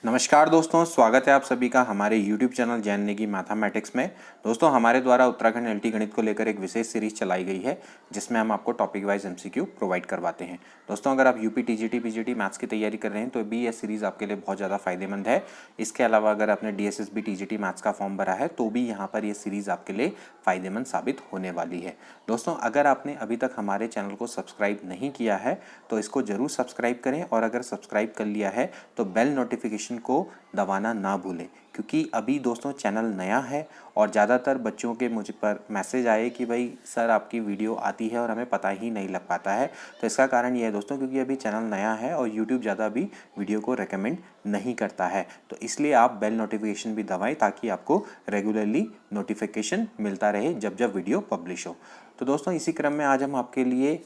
नमस्कार दोस्तों, स्वागत है आप सभी का हमारे YouTube channel Jain Negi mathematics में। दोस्तों, हमारे द्वारा उत्तराखंड एलटी गणित को लेकर एक विशेष सीरीज चलाई गई है जिसमें हम आपको टॉपिक वाइज एमसीक्यू प्रोवाइड करवाते हैं। दोस्तों, अगर आप यूपी टीजीटी पीजीटी मैथ्स की तैयारी कर रहे हैं तो भी यह सीरीज़ आपके लिए बहुत ज़्यादा फायदेमंद है। इसके अलावा अगर आपने डीएसएसबी टीजीटी मैथ्स का फॉर्म भरा है तो भी यहाँ पर यह सीरीज़ आपके लिए फ़ायदेमंद साबित होने वाली है। दोस्तों, अगर आपने अभी तक हमारे चैनल को सब्सक्राइब नहीं किया है तो इसको ज़रूर सब्सक्राइब करें, और अगर सब्सक्राइब कर लिया है तो बेल नोटिफिकेशन को दबाना ना भूलें, क्योंकि अभी दोस्तों चैनल नया है और ज़्यादातर बच्चों के मुझ पर मैसेज आए कि भाई सर आपकी वीडियो आती है और हमें पता ही नहीं लग पाता है। तो इसका कारण ये है दोस्तों, क्योंकि अभी चैनल नया है और यूट्यूब ज़्यादा अभी वीडियो को रेकमेंड नहीं करता है। तो इसलिए आप बेल नोटिफिकेशन भी दबाएं ताकि आपको रेगुलरली नोटिफिकेशन मिलता रहे जब जब वीडियो पब्लिश हो। तो दोस्तों, इसी क्रम में आज हम आपके लिए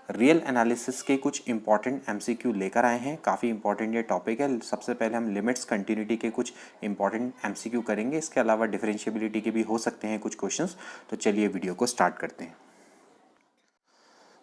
रियल एनालिसिस के कुछ इंपॉर्टेंट एमसीक्यू लेकर आए हैं। काफ़ी इंपॉर्टेंट ये टॉपिक है। सबसे पहले हम लिमिट्स कंटिन्यूटी के कुछ इंपॉर्टेंट एमसीक्यू करेंगे। इसके अलावा डिफरेंशिएबिलिटी के भी हो सकते हैं कुछ क्वेश्चंस। तो चलिए वीडियो को स्टार्ट करते हैं।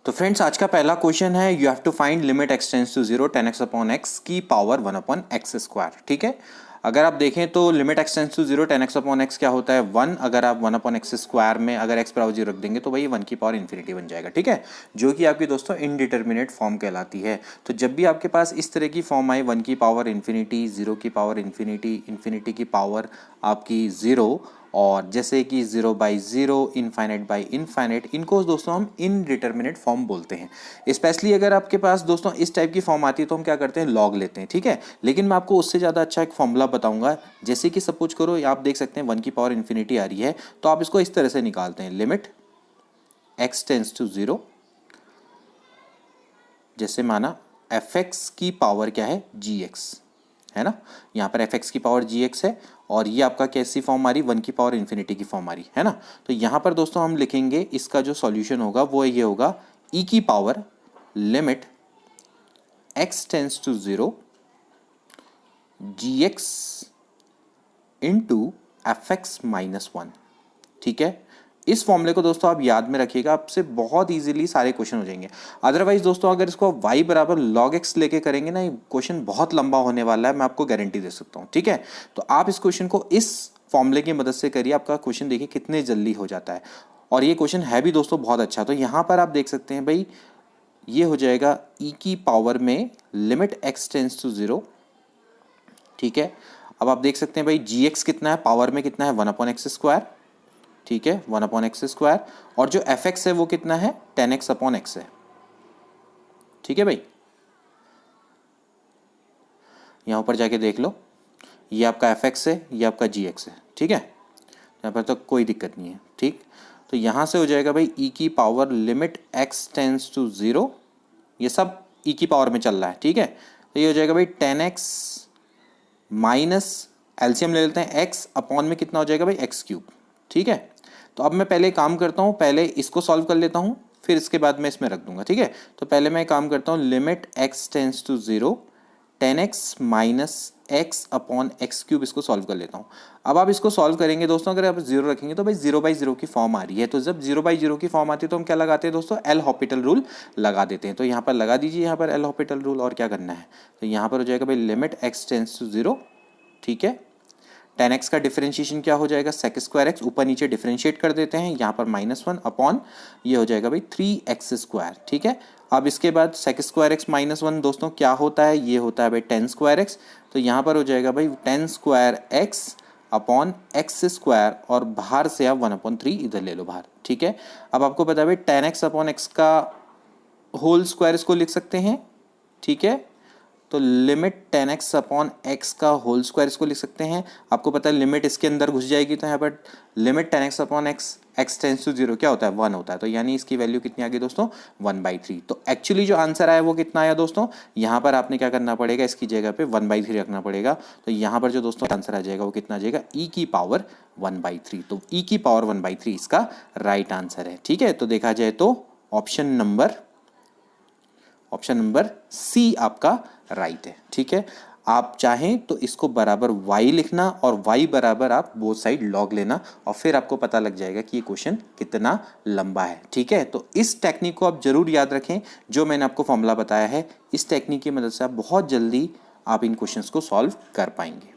तो फ्रेंड्स, आज का पहला क्वेश्चन है, you have to find limit x tends to 0 10x upon x की पावर 1 अपॉन एक्स स्क्वायर। ठीक है, अगर आप देखें तो limit x tends to 0 10x upon x क्या होता है 1। अगर आप 1 अपॉन एक्स स्क्वायर में अगर एक्स बराबर 0 रख देंगे तो भाई 1 की पावर इन्फिनिटी बन जाएगा। ठीक है, जो कि आपकी दोस्तों इनडिटर्मिनेट फॉर्म कहलाती है। तो जब भी आपके पास इस तरह की फॉर्म आए 1 की पावर इन्फिनिटी, 0 की पावर इन्फिनिटी, इन्फिनिटी की पावर आपकी 0, और जैसे कि 0/0, इनफाइनाइट बाई इनफाइनाइट, इनको दोस्तों हम इनडिटर्मिनेट फॉर्म बोलते हैं। स्पेशली अगर आपके पास दोस्तों इस टाइप की फॉर्म आती है तो हम क्या करते हैं, लॉग लेते हैं। ठीक है, लेकिन मैं आपको उससे ज़्यादा अच्छा एक फॉर्मूला बताऊंगा। जैसे कि सपोज करो आप देख सकते हैं 1 की पावर इन्फिनिटी आ रही है, तो आप इसको इस तरह से निकालते हैं, लिमिट एक्स टेंड्स टू 0, जैसे माना fx की पावर क्या है gx, है ना। यहाँ पर fx की पावर gx है और ये आपका कैसी फॉर्म आ रही, 1 की पावर इन्फिनिटी की फॉर्म आ रही है ना। तो यहाँ पर दोस्तों हम लिखेंगे, इसका जो सॉल्यूशन होगा वो ये होगा, e की power limit x tends to 0 gx into fx minus 1। ठीक है, इस फॉर्मूले को दोस्तों आप याद में रखिएगा, आपसे बहुत इजीली सारे क्वेश्चन हो जाएंगे। अदरवाइज दोस्तों अगर इसको y बराबर log x लेके करेंगे ना, क्वेश्चन बहुत लंबा होने वाला है, मैं आपको गारंटी दे सकता हूँ। ठीक है, तो आप इस क्वेश्चन को इस फॉर्मूले की मदद से करिए, आपका क्वेश्चन देखिए कितने जल्दी हो जाता है। और ये क्वेश्चन है भी दोस्तों बहुत अच्छा। तो यहाँ पर आप देख सकते हैं भाई, ये हो जाएगा e की पावर में लिमिट x टेंड्स टू 0। ठीक है, अब आप देख सकते हैं भाई gx कितना है, पावर में कितना है 1 अपॉन एक्स स्क्वायर। ठीक है, 1 अपॉन एक्स स्क्वायर, और जो fx है वो कितना है 10x अपॉन एक्स है। ठीक है भाई, यहाँ ऊपर जाके देख लो, ये आपका fx है, ये आपका gx है। ठीक है, यहाँ पर तो कोई दिक्कत नहीं है। ठीक, तो यहाँ से हो जाएगा भाई e की power limit x tends to 0, ये सब e की पावर में चल रहा है। ठीक है, तो ये हो जाएगा भाई 10x माइनस एलसीएम ले लेते हैं, x अपॉन में कितना हो जाएगा भाई x क्यूब। ठीक है, तो अब मैं पहले काम करता हूँ, पहले इसको सॉल्व कर लेता हूँ, फिर इसके बाद मैं इसमें रख दूंगा। ठीक है, तो पहले मैं काम करता हूँ, limit x tends to 0 10x minus x upon x cube, इसको सॉल्व कर लेता हूँ। अब आप इसको सॉल्व करेंगे दोस्तों, अगर आप 0 रखेंगे तो भाई 0/0 की फॉर्म आ रही है। तो जब 0/0 की फॉर्म आती है तो हम क्या लगाते हैं दोस्तों, एल हॉपिटल रूल लगा देते हैं। तो यहाँ पर लगा दीजिए, यहाँ पर एल हॉपिटल रूल, और क्या करना है, तो यहाँ पर हो जाएगा भाई लिमिट x टेंड्स टू 0। ठीक है, 10x का डिफरेंशिएशन क्या हो जाएगा, सेक स्क्वायर एक्स, ऊपर नीचे डिफरेंशिएट कर देते हैं, यहाँ पर -1 अपॉन ये हो जाएगा भाई 3x स्क्वायर। ठीक है, अब इसके बाद सेक स्क्वायर एक्स -1 दोस्तों क्या होता है, ये होता है भाई 10 स्क्वायर एक्स। तो यहाँ पर हो जाएगा भाई 10 square x upon x square, और बाहर से आप 1/3 इधर ले लो बाहर। ठीक है, अब आपको पता है भाई 10x अपॉन एक्स का होल स्क्वायर इसको लिख सकते हैं। ठीक है, तो लिमिट 10x अपॉन एक्स का होल स्क्वायर इसको लिख सकते हैं। आपको पता है लिमिट इसके अंदर घुस जाएगी, तो यहाँ पर limit 10x upon x x tends to 0 क्या होता है 1 होता है। तो यानी इसकी वैल्यू कितनी आ गई दोस्तों 1/3। तो एक्चुअली जो आंसर आया वो कितना आया दोस्तों, यहाँ पर आपने क्या करना पड़ेगा, इसकी जगह पे 1/3 रखना पड़ेगा। तो यहाँ पर जो दोस्तों आंसर आ जाएगा वो कितना आ जाएगा, e की पावर 1/3। तो e की पावर 1/3 इसका राइट आंसर है। ठीक है, तो देखा जाए तो ऑप्शन नंबर सी आपका राइट है। ठीक है, आप चाहें तो इसको बराबर y लिखना और y बराबर आप बोथ साइड लॉग लेना, और फिर आपको पता लग जाएगा कि ये क्वेश्चन कितना लंबा है। ठीक है, तो इस टेक्निक को आप जरूर याद रखें, जो मैंने आपको फॉर्मूला बताया है, इस टेक्निक की मदद से आप बहुत जल्दी आप इन क्वेश्चंस को सॉल्व कर पाएंगे।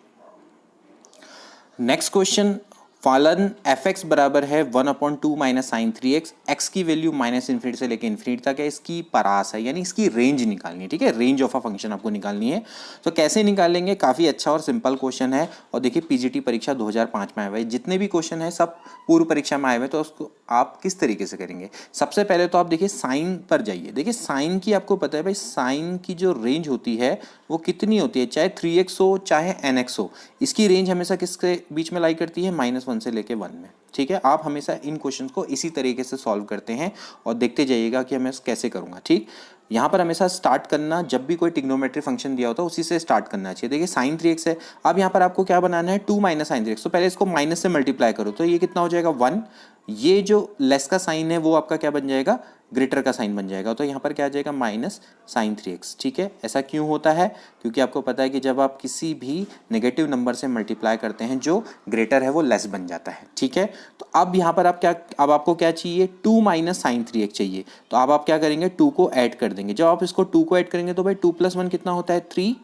नेक्स्ट क्वेश्चन, फलन एफ एक्स बराबर है 1/2 माइनस साइन 3x, एक्स की वैल्यू माइनस इन्फिनिटी से लेकर इन्फिनिटी तक है, इसकी परास है यानी इसकी रेंज निकालनी है। ठीक है, रेंज ऑफ अ फंक्शन आपको निकालनी है। तो कैसे निकालेंगे, काफ़ी अच्छा और सिंपल क्वेश्चन है। और देखिए पीजीटी परीक्षा 2005 में आए हुए, जितने भी क्वेश्चन है सब पूर्व परीक्षा में आए हुए, तो उसको आप किस तरीके से करेंगे। सबसे पहले तो आप देखिए साइन पर जाइए। देखिए साइन की आपको पता है भाई, साइन की जो रेंज होती है वो कितनी होती है, चाहे 3x हो चाहे nx हो, इसकी रेंज हमेशा किसके बीच में लाई करती है, -1 से लेके 1 में। ठीक है, आप हमेशा इन क्वेश्चंस को इसी तरीके से सॉल्व करते हैं और देखते जाइएगा कि मैं कैसे करूंगा। ठीक, यहाँ पर हमेशा स्टार्ट करना, जब भी कोई ट्रिग्नोमेट्री फंक्शन दिया होता है उसी से स्टार्ट करना चाहिए। देखिए साइन 3x है, अब यहाँ पर आपको क्या बनाना है, 2 माइनस साइन 3x, तो पहले इसको माइनस से मल्टीप्लाई करो, तो ये कितना हो जाएगा 1। ये जो लेस का साइन है वो आपका क्या बन जाएगा, ग्रेटर का साइन बन जाएगा, तो यहाँ पर क्या आ जाएगा माइनस साइन 3x। ठीक है, ऐसा क्यों होता है, क्योंकि आपको पता है कि जब आप किसी भी नेगेटिव नंबर से मल्टीप्लाई करते हैं जो ग्रेटर है वो लेस बन जाता है। ठीक है, तो अब यहाँ पर आप क्या, अब आपको क्या चाहिए, 2 माइनस साइन 3x चाहिए, तो अब आप क्या करेंगे, 2 को ऐड कर देंगे। जब आप इसको 2 को ऐड करेंगे तो भाई 2 + 1 कितना होता है, 3,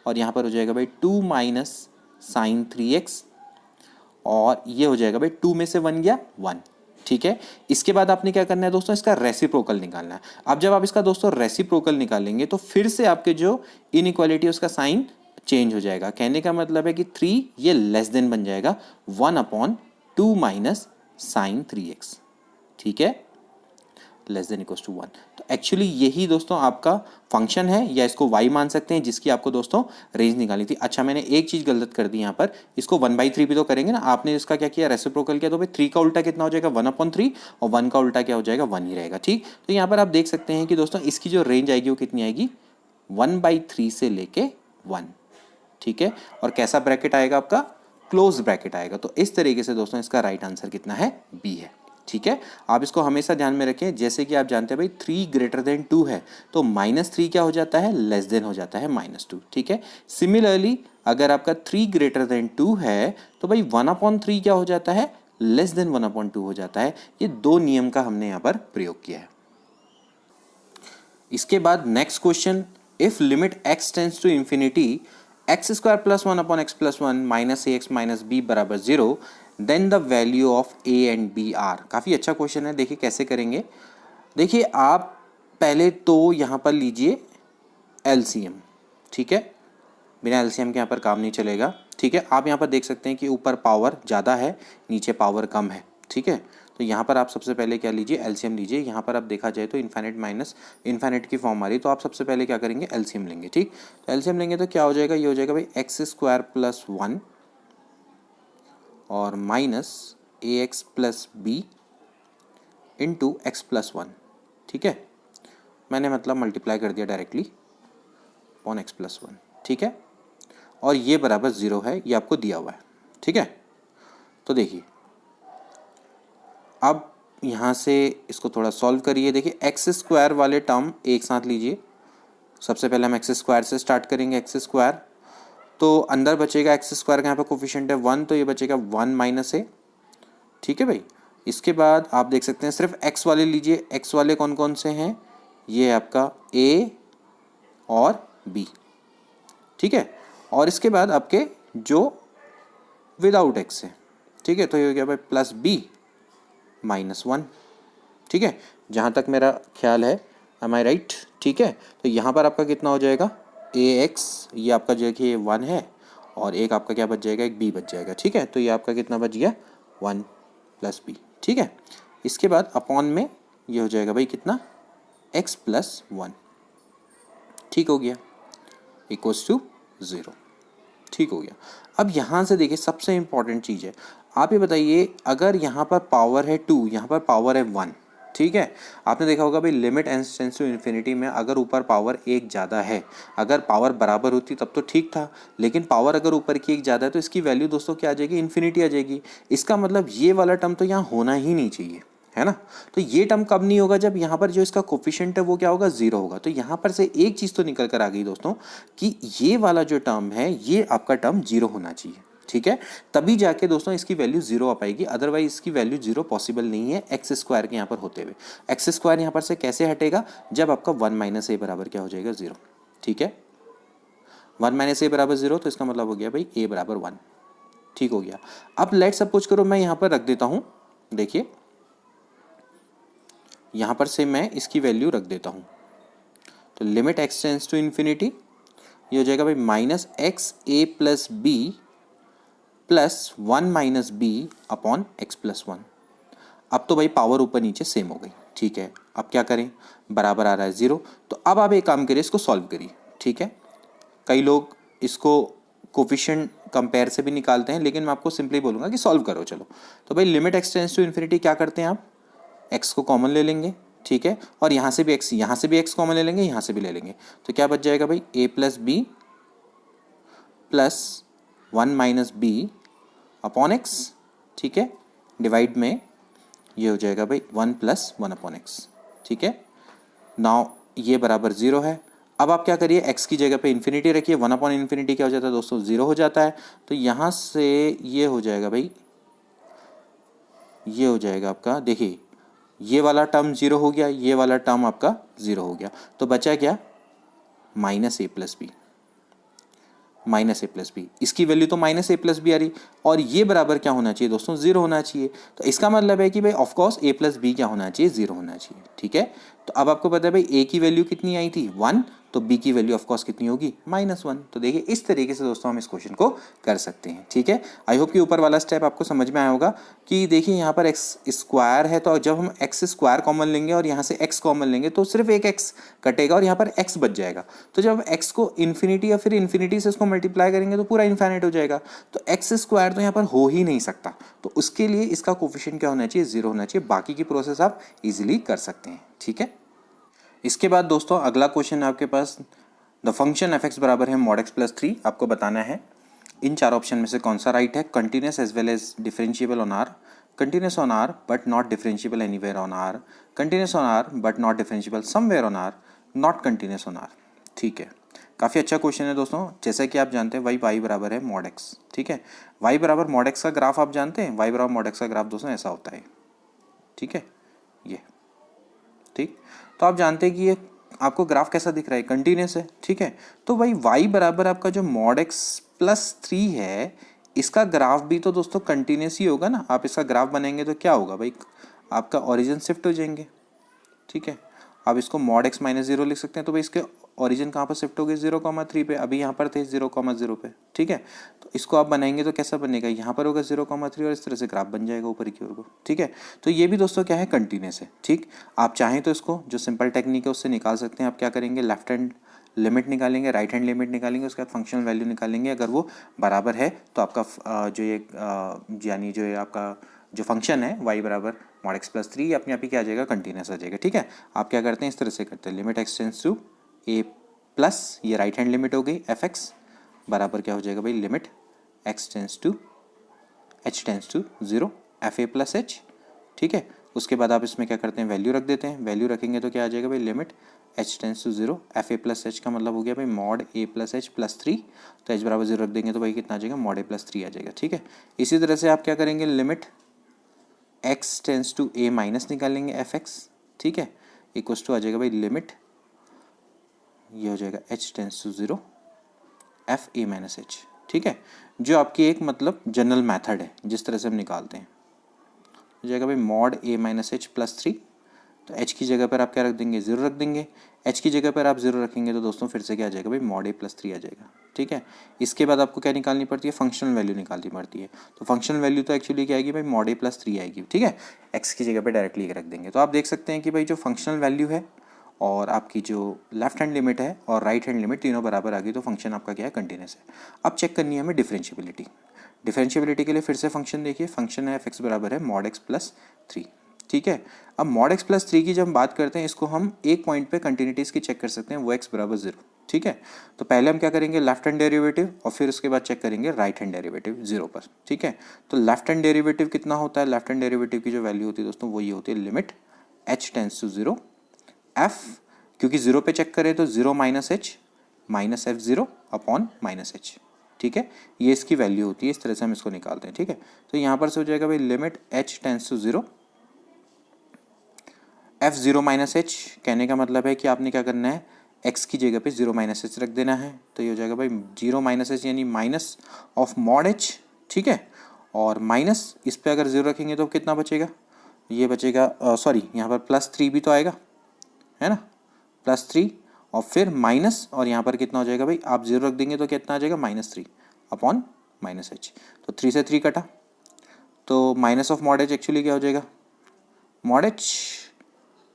और यहाँ पर हो जाएगा भाई 2 माइनस साइन 3x, और ये हो जाएगा भाई 2 में से 1 गया 1। ठीक है, इसके बाद आपने क्या करना है दोस्तों, इसका रेसिप्रोकल निकालना है। अब जब आप इसका दोस्तों रेसिप्रोकल निकालेंगे तो फिर से आपके जो इनइक्वालिटी है उसका साइन चेंज हो जाएगा। कहने का मतलब है कि 3 ये लेस देन बन जाएगा 1/2 माइनस साइन 3x। ठीक है, लेस देन इक्वल्स टू 1। तो एक्चुअली यही दोस्तों आपका फंक्शन है, या इसको y मान सकते हैं, जिसकी आपको दोस्तों रेंज निकाली थी। अच्छा, मैंने एक चीज़ गलत कर दी यहाँ पर, इसको 1/3 भी तो करेंगे ना, आपने इसका क्या किया, रेसिप्रोकल किया, तो भाई 3 का उल्टा कितना हो जाएगा, 1/3, और 1 का उल्टा क्या हो जाएगा, 1 ही रहेगा। ठीक, तो यहाँ पर आप देख सकते हैं कि दोस्तों इसकी जो रेंज आएगी वो कितनी आएगी, 1/3 से लेके 1। ठीक है, और कैसा ब्रैकेट आएगा आपका, क्लोज ब्रैकेट आएगा। तो इस तरीके से दोस्तों इसका राइट आंसर कितना है, बी है। ठीक है, आप इसको हमेशा ध्यान में रखें। जैसे कि आप जानते हैं भाई 3 ग्रेटर देन 2 है, तो -3 क्या हो जाता है, लेस देन हो जाता है -2। ठीक है, सिमिलरली अगर आपका 3 ग्रेटर देन 2 है तो भाई 1/3 क्या हो जाता है, लेस देन 1/2 हो जाता है। ये दो नियम का हमने यहाँ पर प्रयोग किया है। इसके बाद next question, if limit x tends to infinity x² + 1/x + 1 minus ax minus b बराबर 0, then the value of a and b are. काफ़ी अच्छा क्वेश्चन है, देखिए कैसे करेंगे। देखिए आप पहले तो यहाँ पर लीजिए LCM। ठीक है, बिना LCM के यहाँ पर काम नहीं चलेगा। ठीक है, आप यहाँ पर देख सकते हैं कि ऊपर पावर ज़्यादा है, नीचे पावर कम है। ठीक है, तो यहाँ पर आप सबसे पहले क्या लीजिए, LCM लीजिए। यहाँ पर आप देखा जाए तो इन्फाइनाइट माइनस इन्फाइनाइट की फॉर्म आ रही, तो आप सबसे पहले क्या करेंगे, LCM लेंगे। ठीक, तो LCM लेंगे तो क्या हो जाएगा, ये हो जाएगा भाई x² + 1 और minus ax + b into x + 1। ठीक है, मैंने मतलब मल्टीप्लाई कर दिया डायरेक्टली अपॉन x + 1। ठीक है, और ये बराबर 0 है, ये आपको दिया हुआ है। ठीक है, तो देखिए अब यहाँ से इसको थोड़ा सॉल्व करिए। देखिए x² वाले टर्म एक साथ लीजिए। सबसे पहले हम x² से स्टार्ट करेंगे, x², तो अंदर बचेगा x² का यहाँ पर कोफिशिएंट है 1, तो ये बचेगा 1 माइनस a। ठीक है भाई, इसके बाद आप देख सकते हैं सिर्फ x वाले लीजिए। x वाले कौन कौन से हैं, ये आपका a और b। ठीक है, और इसके बाद आपके जो विदाउट x है। ठीक है, तो ये हो गया भाई प्लस b -1। ठीक है, जहाँ तक मेरा ख्याल है, एम आई राइट। ठीक है, तो यहाँ पर आपका कितना हो जाएगा, ax, ये आपका जो है कि 1 है, और एक आपका क्या बच जाएगा, एक b बच जाएगा। ठीक है, तो ये आपका कितना बच गया, 1 + b। ठीक है, इसके बाद अपॉन में ये हो जाएगा भाई कितना, x + 1। ठीक हो गया, इक्वल्स टू 0। ठीक हो गया। अब यहाँ से देखिए सबसे इंपॉर्टेंट चीज़ है, आप ये बताइए अगर यहाँ पर पावर है 2, यहाँ पर पावर है 1। ठीक है, आपने देखा होगा भाई limit x tends to infinity में अगर ऊपर पावर 1 ज़्यादा है, अगर पावर बराबर होती तब तो ठीक था, लेकिन पावर अगर ऊपर की 1 ज़्यादा है तो इसकी वैल्यू दोस्तों क्या आ जाएगी, इन्फिनिटी आ जाएगी। इसका मतलब ये वाला टर्म तो यहाँ होना ही नहीं चाहिए, है ना। तो ये टर्म कब नहीं होगा, जब यहाँ पर जो इसका कोफिशिएंट है वो क्या होगा, 0 होगा। तो यहाँ पर से एक चीज़ तो निकल कर आ गई दोस्तों कि ये वाला जो टर्म है ये आपका टर्म 0 होना चाहिए। ठीक है, तभी जाके दोस्तों इसकी वैल्यू 0 आ पाएगी, अदरवाइज इसकी वैल्यू 0 पॉसिबल नहीं है x² के यहाँ पर होते हुए। x² यहाँ पर से कैसे हटेगा, जब आपका 1 - a बराबर क्या हो जाएगा, 0। ठीक है, 1 माइनस ए बराबर 0, तो इसका मतलब हो गया भाई ए बराबर 1। ठीक हो गया। अब लेट सपोज करो मैं यहाँ पर रख देता हूँ, देखिए यहाँ पर से मैं इसकी वैल्यू रख देता हूँ, तो limit x tends to infinity, ये हो जाएगा भाई minus x a plus b plus 1 minus b upon x plus 1। अब तो भाई पावर ऊपर नीचे सेम हो गई, ठीक है। अब क्या करें, बराबर आ रहा है 0, तो अब आप एक काम करिए, इसको सॉल्व करिए, ठीक है। कई लोग इसको कोफिशिएंट कंपेयर से भी निकालते हैं, लेकिन मैं आपको सिंपली बोलूँगा कि सॉल्व करो। चलो, तो भाई limit x tends to infinity क्या करते हैं आप, एक्स को कॉमन ले लेंगे, ठीक है, और यहाँ से भी एक्स कॉमन ले लेंगे, यहाँ से भी ले लेंगे, तो क्या बच जाएगा भाई a plus b plus 1 minus b upon x, ठीक है, डिवाइड में ये हो जाएगा भाई 1 प्लस 1 अपॉन एक्स, ठीक है। नाउ ये बराबर 0 है। अब आप क्या करिए, x की जगह पे इन्फिनिटी रखिए, 1 अपॉन इन्फिनिटी क्या हो जाता है दोस्तों, 0 हो जाता है। तो यहाँ से ये हो जाएगा भाई, ये हो जाएगा आपका, देखिए ये वाला टर्म 0 हो गया, ये वाला टर्म आपका 0 हो गया, तो बचा क्या, माइनस ए प्लस बी, माइनस ए प्लस बी, इसकी वैल्यू तो माइनस ए प्लस बी आ रही, और ये बराबर क्या होना चाहिए दोस्तों, 0 होना चाहिए। तो इसका मतलब है कि भाई ऑफकोर्स ए प्लस बी क्या होना चाहिए, 0 होना चाहिए, ठीक है। तो अब आपको पता है भाई ए की वैल्यू कितनी आई थी, 1, तो बी की वैल्यू ऑफकोर्स कितनी होगी, -1। तो देखिए इस तरीके से दोस्तों हम इस क्वेश्चन को कर सकते हैं, ठीक है। आई होप कि ऊपर वाला स्टेप आपको समझ में आया होगा कि देखिए यहाँ पर एक्स स्क्वायर है, तो जब हम एक्स स्क्वायर कॉमन लेंगे और यहाँ से एक्स कॉमन लेंगे तो सिर्फ एक एक्स कटेगा और यहाँ पर एक्स बच जाएगा। तो जब एक्स को इन्फिनिटी या फिर इन्फिनिटी से इसको मल्टीप्लाई करेंगे तो पूरा इन्फिनिट हो जाएगा, तो एक्स स्क्वायर तो यहाँ पर हो ही नहीं सकता, तो उसके लिए इसका कोफिशिएंट क्या होना चाहिए, 0 होना चाहिए। बाकी की प्रोसेस आप इजीली कर सकते हैं, ठीक है। इसके बाद दोस्तों अगला क्वेश्चन आपके पास, द फंक्शन एफ एक्स बराबर है मॉड एक्स प्लस 3। आपको बताना है इन चार ऑप्शन में से कौन सा राइट है, continuous as well as differentiable on R, continuous on R but not differentiable anywhere on R, continuous on R but not differentiable somewhere on R, not continuous on R, ठीक है। काफ़ी अच्छा question है दोस्तों। जैसा कि आप जानते हैं वाई बराबर है मॉड एक्स, ठीक है। वाई बराबर मॉड एक्स का ग्राफ आप जानते हैं, वाई बराबर मॉड एक्स का ग्राफ दोस्तों ऐसा होता है, ठीक है, ये, ठीक। तो आप जानते हैं कि ये आपको ग्राफ कैसा दिख रहा है, कंटिन्यूस है, ठीक है। तो भाई वाई बराबर आपका जो मॉड एक्स प्लस 3 है, इसका ग्राफ भी तो दोस्तों कंटिन्यूस ही होगा ना। आप इसका ग्राफ बनाएंगे तो क्या होगा भाई, आपका ओरिजिन शिफ्ट हो जाएंगे, ठीक है। आप इसको मॉड एक्स माइनस 0 लिख सकते हैं, तो भाई इसके ओरिजिन कहाँ पर शिफ्ट हो गए, 0,3 पे, अभी यहाँ पर थे 0,0 पे, ठीक है। तो इसको आप बनाएंगे तो कैसा बनेगा, यहाँ पर होगा 0,3 और इस तरह से ग्राफ बन जाएगा ऊपर की ओर को, ठीक है। तो ये भी दोस्तों क्या है, कंटिन्यूस है, ठीक। आप चाहें तो इसको जो सिंपल टेक्निक है उससे निकाल सकते हैं। आप क्या करेंगे, लेफ्ट हैंड लिमिट निकालेंगे, राइट हैंड लिमिट निकालेंगे, उसके बाद फंक्शनल वैल्यू निकालेंगे। अगर वो बराबर है तो आपका जो ये यानी जो ये आपका जो फंक्शन है वाई बराबर मॉड एक्स प्लस 3 अपने आप ही क्या आ जाएगा, कंटिन्यूस आ जाएगा, ठीक है। आप क्या करते हैं, इस तरह से करते हैं, limit x tends to a plus, ये राइट हैंड लिमिट हो गई, एफ एक्स बराबर क्या हो जाएगा भाई, limit x tends to h tends to 0 f A plus h, ठीक है। उसके बाद आप इसमें क्या करते हैं, वैल्यू रख देते हैं। वैल्यू रखेंगे तो क्या आ जाएगा भाई, limit h tends to 0 f A plus h का मतलब हो गया भाई mod a plus h plus 3, तो एच बराबर 0 रख देंगे तो भाई कितना आ जाएगा, मॉड ए प्लस 3 आ जाएगा, ठीक है। इसी तरह से आप क्या करेंगे, limit x tends to a minus निकालेंगे एफ एक्स, ठीक है, इक्वल्स टू आ जाएगा भाई लिमिट, ये हो जाएगा h tends to 0 f a minus h, ठीक है। जो आपकी एक मतलब जनरल मेथड है जिस तरह से हम निकालते हैं, हो जाएगा भाई मॉड ए माइनस एच प्लस 3, तो एच की जगह पर आप क्या रख देंगे, 0 रख देंगे। एच की जगह पर आप 0 रखेंगे तो दोस्तों फिर से क्या आ जाएगा भाई, मॉड ए प्लस 3 आ जाएगा, ठीक है। इसके बाद आपको क्या निकालनी पड़ती है, फंक्शनल वैल्यू निकालनी पड़ती है। तो फंक्शनल वैल्यू तो एक्चुअली क्या आएगी भाई, मॉड ए प्लस 3 आएगी, ठीक है। एक्स की जगह पर डायरेक्टली रख देंगे। तो आप देख सकते हैं कि भाई जो फंक्शनल वैल्यू है और आपकी जो लेफ्ट हैंड लिमिट है और राइट हैंड लिमिट तीनों बराबर आ गई, तो फंक्शन आपका क्या है, कंटिन्यूस है। अब चेक करनी है हमें डिफरेंशिएबिलिटी। डिफरेंशिएबिलिटी के लिए फिर से फंक्शन देखिए, फंक्शन है एफ एक्स बराबर है मॉड एक्स प्लस 3, ठीक है। अब मॉड एक्स प्लस 3 की जब हम बात करते हैं, इसको हम एक पॉइंट पे कंटिन्यूटीज की चेक कर सकते हैं, वो एक्स बराबर 0, ठीक है। तो पहले हम क्या करेंगे, लेफ्ट हैंड डेरिवेटिव और फिर उसके बाद चेक करेंगे राइट हैंड डेरिवेटिव 0 पर, ठीक है। तो लेफ्ट हैंड डेरिवेटिव कितना होता है, लेफ्ट हैंड डेरिवेटिव की जो वैल्यू होती है दोस्तों वो ये होती है, limit h tends to 0 f, क्योंकि 0 पे चेक करें तो 0 minus h minus f 0 upon minus h, ठीक है। ये इसकी वैल्यू होती है, इस तरह से हम इसको निकालते हैं, ठीक है। तो यहाँ पर से हो जाएगा भाई limit h tends to 0 f 0 minus h, कहने का मतलब है कि आपने क्या करना है, x की जगह पे 0 माइनस एच रख देना है, तो ये हो जाएगा भाई 0 माइनस एच यानी माइनस ऑफ मॉड एच, ठीक है। और माइनस इस पे अगर 0 रखेंगे तो कितना बचेगा, ये बचेगा सॉरी यहाँ पर +3 भी तो आएगा, है ना, +3 और फिर माइनस, और यहाँ पर कितना हो जाएगा भाई, आप 0 रख देंगे तो कितना आ जाएगा -3 अपॉन -h। तो 3 से 3 कटा, तो minus of mod H actually क्या हो जाएगा, मॉड एच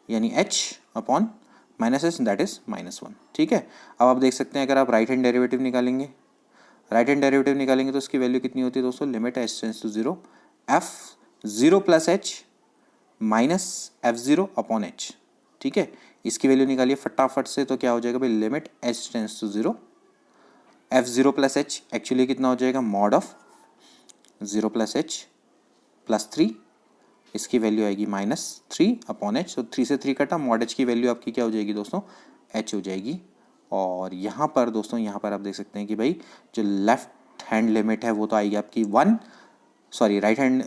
यानी h upon -h that is -1, ठीक है। अब आप देख सकते हैं अगर आप राइट हैंड डेरिवेटिव निकालेंगे, तो इसकी वैल्यू कितनी होती है दोस्तों, limit h tends to 0 f0 plus h minus f0 upon h, ठीक है। इसकी वैल्यू निकालिए फटाफट से, तो क्या हो जाएगा भाई, limit h tends to 0 f0 plus h actually कितना हो जाएगा, mod of 0 plus h plus 3, इसकी वैल्यू आएगी -3 अपॉन h। तो 3 से 3 कटा, मॉड h की वैल्यू आपकी क्या हो जाएगी दोस्तों, h हो जाएगी। और यहाँ पर दोस्तों, यहाँ पर आप देख सकते हैं कि भाई जो लेफ्ट हैंड लिमिट है वो तो आएगी आपकी 1, सॉरी राइट हैंड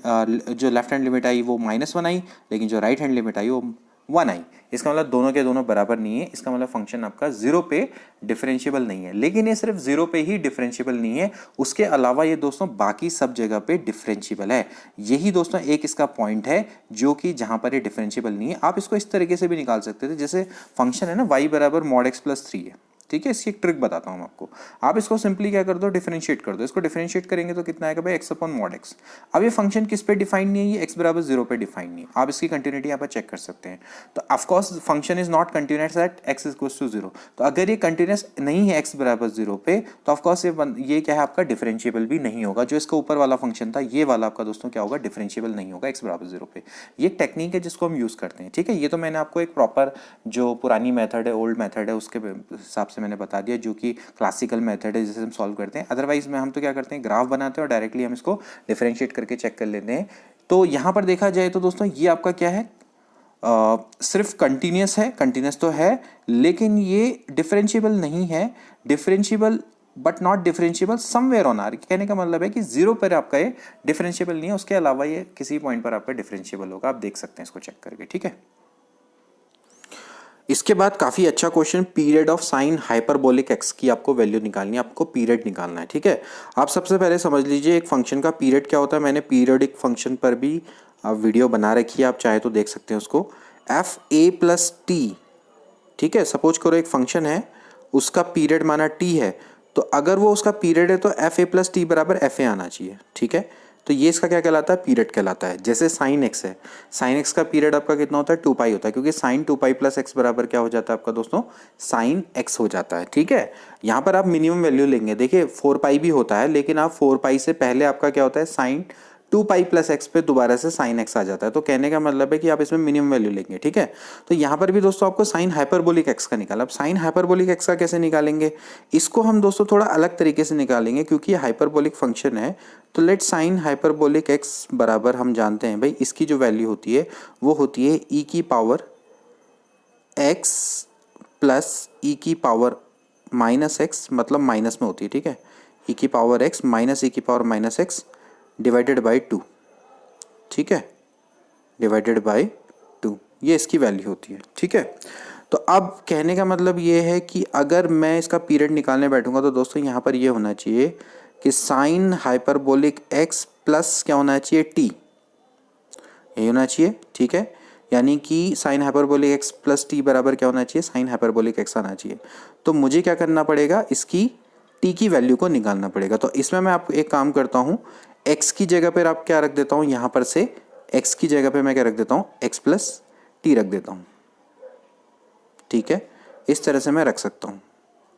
जो लेफ्ट हैंड लिमिट आई वो -1 आई, लेकिन जो राइट हैंड लिमिट आई वो 1 आई। इसका मतलब दोनों के दोनों बराबर नहीं है, इसका मतलब फंक्शन आपका 0 पे डिफरेंशिएबल नहीं है। लेकिन ये सिर्फ 0 पे ही डिफरेंशिएबल नहीं है, उसके अलावा ये दोस्तों बाकी सब जगह पे डिफरेंशिएबल है। यही दोस्तों एक इसका पॉइंट है जो कि जहां पर ये डिफरेंशिएबल नहीं है। आप इसको इस तरीके से भी निकाल सकते थे, जैसे फंक्शन है ना y बराबर मॉड x प्लस 3 है, ठीक है। इसकी एक ट्रिक बताता हूँ आपको, आप इसको सिंपली क्या कर दो, डिफरेंशिएट कर दो। इसको डिफरेंशिएट करेंगे तो कितना आएगा भाई, x अपॉन मॉड x। अब ये फंक्शन किस पे डिफाइंड नहीं है, ये x बराबर 0 पे डिफाइंड नहीं है। आप इसकी कंटिन्यूटी यहाँ पर चेक कर सकते हैं। तो of course function is not continuous at x equals to 0। तो अगर ये कंटिन्यूस नहीं है x बराबर 0 पे, तो ऑफकोर्स ये क्या है आपका, डिफरेंशिएबल भी नहीं होगा। जो इसका ऊपर वाला फंक्शन था, ये वाला आपका दोस्तों क्या होगा, डिफरेंशिएबल नहीं होगा x बराबर 0 पे। ये एक टेक्निक है जिसको हम यूज करते हैं, ठीक है। ये तो मैंने आपको एक प्रॉपर जो पुरानी मेथड है, ओल्ड मेथड है, उसके हिसाब से मैंने बता दिया, जो कि क्लासिकल मेथड है जिसे हम सॉल्व करते हैं। अदरवाइज में हम तो क्या करते हैं, ग्राफ बनाते हैं और डायरेक्टली हम इसको डिफरेंशिएट करके चेक कर लेते हैं। तो यहाँ पर देखा जाए तो दोस्तों ये आपका क्या है, सिर्फ कंटिन्यूस है, कंटिन्यूस तो है लेकिन ये डिफरेंशिएबल नहीं है। Differentiable but not differentiable somewhere on R. कहने का मतलब है कि 0 पर आपका ये डिफरेंशिएबल नहीं है, उसके अलावा ये किसी पॉइंट पर आपका डिफरेंशिएबल होगा। आप देख सकते हैं इसको चेक करके, ठीक है। इसके बाद काफ़ी अच्छा question, period of sine hyperbolic x की आपको वैल्यू निकालनी है, आपको पीरियड निकालना है, ठीक है। आप सबसे पहले समझ लीजिए एक फंक्शन का पीरियड क्या होता है। मैंने पीरियडिक फंक्शन पर भी वीडियो बना रखी है, आप चाहे तो देख सकते हैं उसको। एफ ए प्लस टी, ठीक है। सपोज करो एक फंक्शन है, उसका पीरियड माना टी है, तो अगर वो उसका पीरियड है तो एफ ए प्लस टी बराबर एफ ए आना चाहिए, ठीक है। तो ये इसका क्या कहलाता है, पीरियड कहलाता है। जैसे साइन एक्स है, साइन एक्स का पीरियड आपका कितना होता है, 2 पाई होता है, क्योंकि साइन 2 पाई प्लस एक्स बराबर क्या हो जाता है आपका दोस्तों, साइन एक्स हो जाता है, ठीक है। यहाँ पर आप मिनिमम वैल्यू लेंगे, देखिए 4 पाई भी होता है, लेकिन आप 4 पाई से पहले आपका क्या होता है, साइन 2 पाई प्लस एक्स पे दोबारा से साइन एक्स आ जाता है। तो कहने का मतलब है कि आप इसमें मिनिमम वैल्यू लेंगे, ठीक है। तो यहाँ पर भी दोस्तों आपको साइन हाइपरबोलिक एक्स का निकाला। अब साइन हाइपरबोलिक एक्स का कैसे निकालेंगे, इसको हम दोस्तों थोड़ा अलग तरीके से निकालेंगे, क्योंकि ये हाइपरबोलिक फंक्शन है। तो लेट साइन हाइपरबोलिक एक्स बराबर हम जानते हैं भाई, इसकी जो वैल्यू होती है वो होती है ई की पावर एक्स प्लस ई की पावर माइनस एक्स, मतलब माइनस में होती है, ठीक है। ई की पावर एक्स माइनस ई की power minus x divided by 2, ठीक है, डिवाइडेड बाई 2, ये इसकी वैल्यू होती है, ठीक है। तो अब कहने का मतलब ये है कि अगर मैं इसका पीरियड निकालने बैठूंगा तो दोस्तों यहाँ पर ये होना चाहिए कि साइन हाइपरबोलिक एक्स प्लस क्या होना चाहिए, टी, यही होना चाहिए, ठीक है। यानी कि sine hyperbolic x plus T बराबर क्या होना चाहिए, साइन हाइपरबोलिक एक्स आना चाहिए। तो मुझे क्या करना पड़ेगा, इसकी टी की वैल्यू को निकालना पड़ेगा। तो इसमें मैं आपको एक काम करता हूँ, एक्स की जगह पर आप क्या रख देता हूँ, यहाँ पर से एक्स की जगह पे मैं क्या रख देता हूँ, एक्स प्लस टी रख देता हूँ, ठीक है। इस तरह से मैं रख सकता हूँ,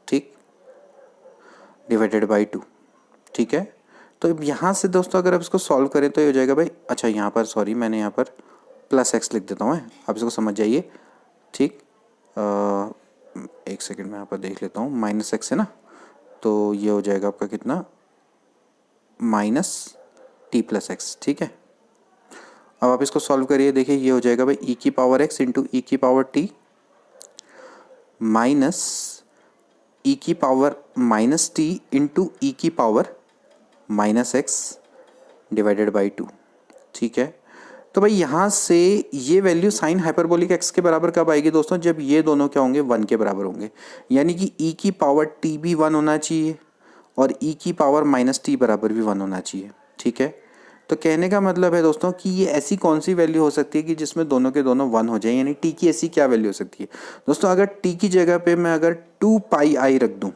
ठीक, डिवाइडेड बाई 2, ठीक है। तो यहाँ से दोस्तों अगर आप इसको सॉल्व करें तो ये हो जाएगा भाई, अच्छा यहाँ पर सॉरी मैंने यहाँ पर प्लस एक्स लिख देता हूँ, आप इसको समझ जाइए, ठीक। एक सेकेंड मैं यहाँ पर देख लेता हूँ, माइनस एक्स है ना, तो ये हो जाएगा आपका कितना, माइनस टी प्लस एक्स, ठीक है। अब आप इसको सॉल्व करिए, देखिए ये हो जाएगा भाई ई की पावर एक्स इंटू ई की पावर टी माइनस ई की पावर माइनस टी इंटू ई की power minus x divided by 2, ठीक है। तो भाई यहाँ से ये वैल्यू साइन हाइपरबोलिक एक्स के बराबर कब आएगी दोस्तों, जब ये दोनों क्या होंगे, 1 के बराबर होंगे। यानी कि e की पावर t भी 1 होना चाहिए और e की पावर माइनस टी बराबर भी 1 होना चाहिए। ठीक है, तो कहने का मतलब है दोस्तों कि ये ऐसी कौन सी वैल्यू हो सकती है कि जिसमें दोनों के दोनों 1 हो जाए, यानी t की ऐसी क्या वैल्यू हो सकती है दोस्तों। अगर t की जगह पे मैं अगर 2 पाई आई रख दूँ,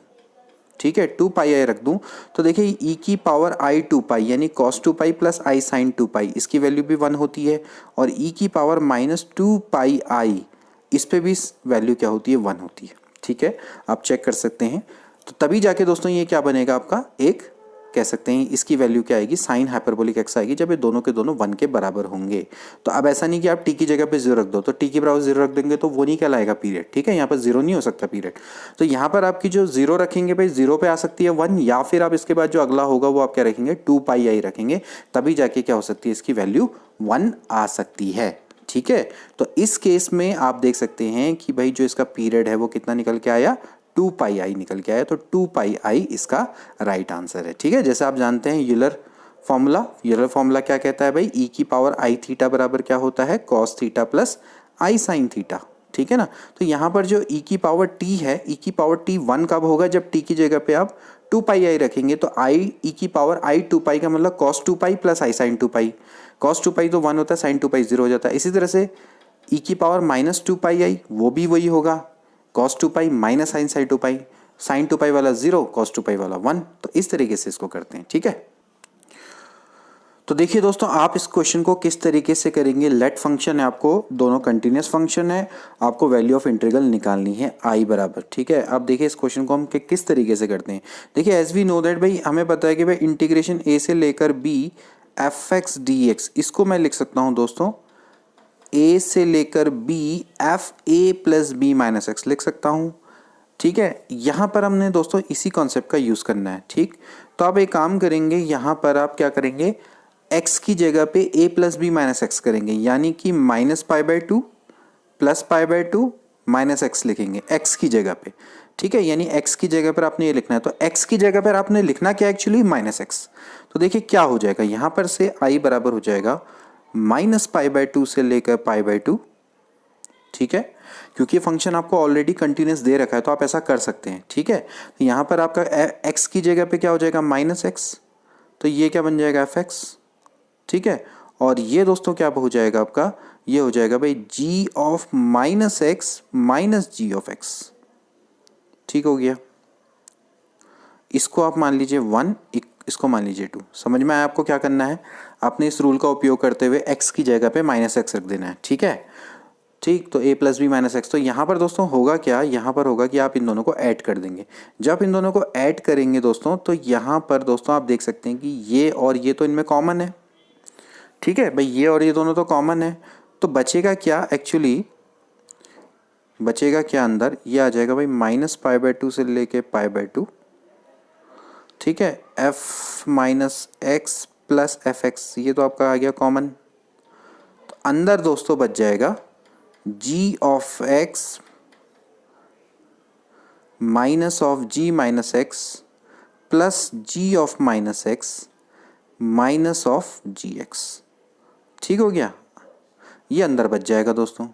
ठीक है, 2 पाई आई रख दूं, तो देखिए e की पावर आई 2 पाई यानी कॉस 2 पाई प्लस आई साइन 2 पाई, इसकी वैल्यू भी 1 होती है। और e की पावर माइनस 2 पाई आई, इस पे भी वैल्यू क्या होती है, 1 होती है। ठीक है, आप चेक कर सकते हैं। तो तभी जाके दोस्तों ये क्या बनेगा आपका, एक कह सकते हैं इसकी वैल्यू क्या आएगी, साइन हाइपरबोलिक एक्स आएगी, जब ये दोनों के दोनों 1 के बराबर होंगे। तो अब ऐसा नहीं कि आप टी की जगह पे 0 रख दो, तो टी के बराबर 0 रख देंगे तो वो नहीं कहलाएगा पीरियड। ठीक है, यहाँ पर 0 नहीं हो सकता पीरियड। तो यहाँ पर आपकी जो 0 रखेंगे भाई, 0 पे आ सकती है 1, या फिर आप इसके बाद जो अगला होगा वो आप क्या रखेंगे, 2 पाई आई रखेंगे, तभी जाके क्या हो सकती है, इसकी वैल्यू 1 आ सकती है। ठीक है, तो इस केस में आप देख सकते हैं कि भाई जो इसका पीरियड है वो कितना निकल के आया, 2 पाई आई निकल के आया। तो 2 पाई आई इसका राइट आंसर है। ठीक है, जैसे आप जानते हैं यूलर फॉर्मूला क्या कहता है भाई, e की पावर आई थीटा बराबर क्या होता है, कॉस थीटा प्लस आई साइन थीटा। ठीक है ना, तो यहाँ पर जो e की पावर t है, e की पावर t 1 कब होगा, जब t की जगह पे आप 2 पाई आई रखेंगे। तो आई e की पावर आई 2 पाई का मतलब कॉस 2 पाई प्लस आई साइन 2 पाई, कॉस 2 पाई तो 1 होता है, साइन 2 पाई 0 हो जाता है। इसी तरह से e की पावर माइनस 2 पाई आई, वो भी वही होगा, cos 2 pi minus sine sine 2 pi, sine 2 pi वाला 0, कॉस 2 पाई वाला 1। तो इस तरीके से इसको करते हैं। ठीक है, तो देखिए दोस्तों आप इस क्वेश्चन को किस तरीके से करेंगे। लेट फंक्शन है, आपको दोनों कंटिन्यूस फंक्शन है, आपको वैल्यू ऑफ इंटीग्रल निकालनी है आई बराबर। ठीक है, अब देखिए इस क्वेश्चन को हम किस तरीके से करते हैं। देखिए एज वी नो दैट भाई, हमें पता है कि भाई इंटीग्रेशन ए से लेकर b f x d x, इसको मैं लिख सकता हूँ दोस्तों a से लेकर b एफ ए प्लस बी माइनस एक्स लिख सकता हूँ। ठीक है, यहाँ पर हमने दोस्तों इसी कॉन्सेप्ट का यूज़ करना है। ठीक, तो आप एक काम करेंगे, यहाँ पर आप क्या करेंगे, x की जगह पे a plus B minus X करेंगे, यानी कि minus pi by 2 plus pi by 2 minus X लिखेंगे x की जगह पे। ठीक है, यानी x की जगह पर आपने ये लिखना है, तो x की जगह पर आपने लिखना क्या एक्चुअली, माइनस एक्स। तो देखिए क्या हो जाएगा, यहाँ पर से i बराबर हो जाएगा माइनस पाई बाई 2 से लेकर पाई बाई 2। ठीक है, क्योंकि ये फंक्शन आपको ऑलरेडी कंटिन्यूस दे रखा है तो आप ऐसा कर सकते हैं। ठीक है, तो यहाँ पर आपका x की जगह पे क्या हो जाएगा, माइनस एक्स, तो ये क्या बन जाएगा, एफ एक्स। ठीक है, और ये दोस्तों क्या हो जाएगा आपका, ये हो जाएगा भाई g of minus X minus G of X. ठीक हो गया, इसको आप मान लीजिए 1, इसको मान लीजिए 2। समझ में आया आपको क्या करना है, आपने इस रूल का उपयोग करते हुए x की जगह पे माइनस एक्स रख देना है। ठीक है, ठीक, तो a plus B minus X. तो यहाँ पर दोस्तों होगा क्या, यहाँ पर होगा कि आप इन दोनों को ऐड कर देंगे। जब इन दोनों को ऐड करेंगे दोस्तों, तो यहाँ पर दोस्तों आप देख सकते हैं कि ये और ये तो इनमें कॉमन है। ठीक है भाई, ये और ये दोनों तो कॉमन है, तो बचेगा क्या एक्चुअली, बचेगा क्या अंदर, ये आ जाएगा भाई माइनस पाई बाई 2 से लेके पाई बाई 2। ठीक है, f minus X plus F x, ये तो आपका आ गया कॉमन। तो अंदर दोस्तों बच जाएगा g of x minus of g minus X plus g of minus X minus of G X. ठीक हो गया, ये अंदर बच जाएगा दोस्तों।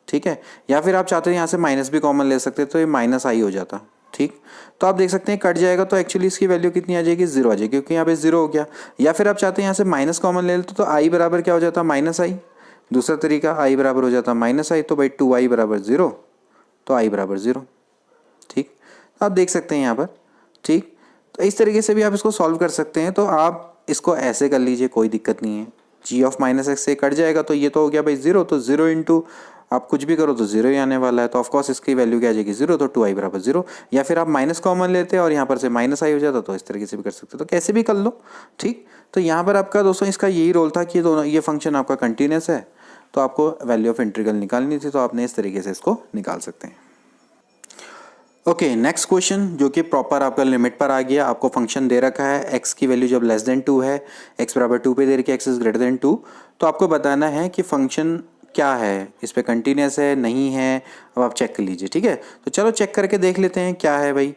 ठीक है, या फिर आप चाहते हैं यहाँ से माइनस भी कॉमन ले सकते, तो ये माइनस आई हो जाता। ठीक, तो आप देख सकते हैं कट जाएगा, तो एक्चुअली इसकी वैल्यू कितनी आ जाएगी, 0 आ जाएगी, क्योंकि यहाँ पे 0 हो गया। या फिर आप चाहते हैं यहाँ से माइनस कॉमन ले लेते, तो आई बराबर क्या हो जाता, माइनस आई। दूसरा तरीका, आई बराबर हो जाता माइनस आई, तो भाई 2i बराबर 0, तो i बराबर 0। ठीक, तो आप देख सकते हैं यहाँ पर। ठीक, तो इस तरीके से भी आप इसको सॉल्व कर सकते हैं। तो आप इसको ऐसे कर लीजिए, कोई दिक्कत नहीं है। g ऑफ माइनस एक्स से कट जाएगा, तो ये तो हो गया भाई 0, तो 0 इंटू आप कुछ भी करो तो 0 ही आने वाला है, तो ऑफकोर्स इसकी वैल्यू क्या आ जाएगी, 0, तो 2i बराबर 0। या फिर आप माइनस कॉमन लेते हैं और यहाँ पर से माइनस आई हो जाता, तो इस तरीके से भी कर सकते हो, तो कैसे भी कर लो। ठीक, तो यहाँ पर आपका दोस्तों इसका यही रोल था कि ये फंक्शन आपका कंटिन्यूस है, तो आपको वैल्यू ऑफ इंटीग्रल निकालनी थी, तो आपने इस तरीके से इसको निकाल सकते हैं। ओके, नेक्स्ट क्वेश्चन जो कि प्रॉपर आपका लिमिट पर आ गया। आपको फंक्शन दे रखा है, x की वैल्यू जब लेस देन 2 है, x बराबर 2 पे दे रखी है, x इज ग्रेटर देन 2, तो आपको बताना है कि फंक्शन क्या है, इस पे कंटिन्यूस है नहीं है। अब आप चेक कर लीजिए। ठीक है, तो चलो चेक करके देख लेते हैं क्या है भाई।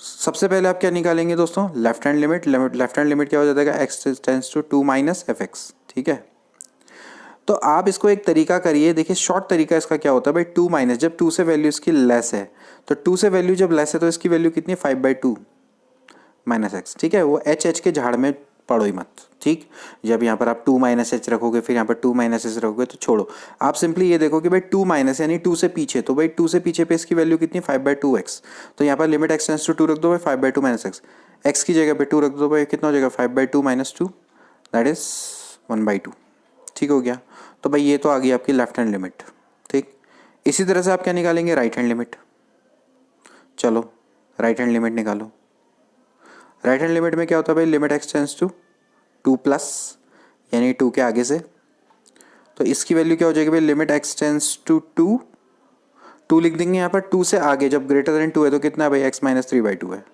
सबसे पहले आप क्या निकालेंगे दोस्तों, left hand limit. Left hand limit क्या हो जाएगा, x tends to 2 minus F x. ठीक है, तो आप इसको एक तरीका करिए, देखिए शॉर्ट तरीका इसका क्या होता है भाई, 2 माइनस, जब 2 से वैल्यू इसकी लेस है तो 2 से वैल्यू जब लेस है तो इसकी वैल्यू कितनी है 5/2 माइनस एक्स, ठीक है। वो एच के झाड़ में पढ़ो ही मत, ठीक। जब यहाँ पर आप 2 माइनस एच रखोगे फिर यहाँ पर 2 माइनस एच रखोगे तो छोड़ो, आप सिंपली ये देखो कि भाई 2 माइनस यानी 2 से पीछे, तो भाई 2 से पीछे पे इसकी वैल्यू कितनी 5/2 एक्स, तो यहाँ पर लिमिट एक्स टेंड्स टू 2 रख दो भाई 5/2 माइनस एक्स, एक्स की जगह पे 2 रख दो भाई, कितना हो जाएगा 5/2 माइनस 2 दैट इज 1/2, ठीक हो गया। तो भाई ये तो आ गई आपकी लेफ्ट हैंड लिमिट, ठीक। इसी तरह से आप क्या निकालेंगे, राइट हैंड लिमिट। चलो राइट हैंड लिमिट निकालो। राइट हैंड लिमिट में क्या होता है भाई, limit x tends to 2 plus यानी 2 के आगे से, तो इसकी वैल्यू क्या हो जाएगी भाई, लिमिट एक्स टेंड्स टू 2 लिख देंगे यहाँ पर, 2 से आगे जब ग्रेटर देन 2 है तो कितना है भाई x माइनस 3/2 है,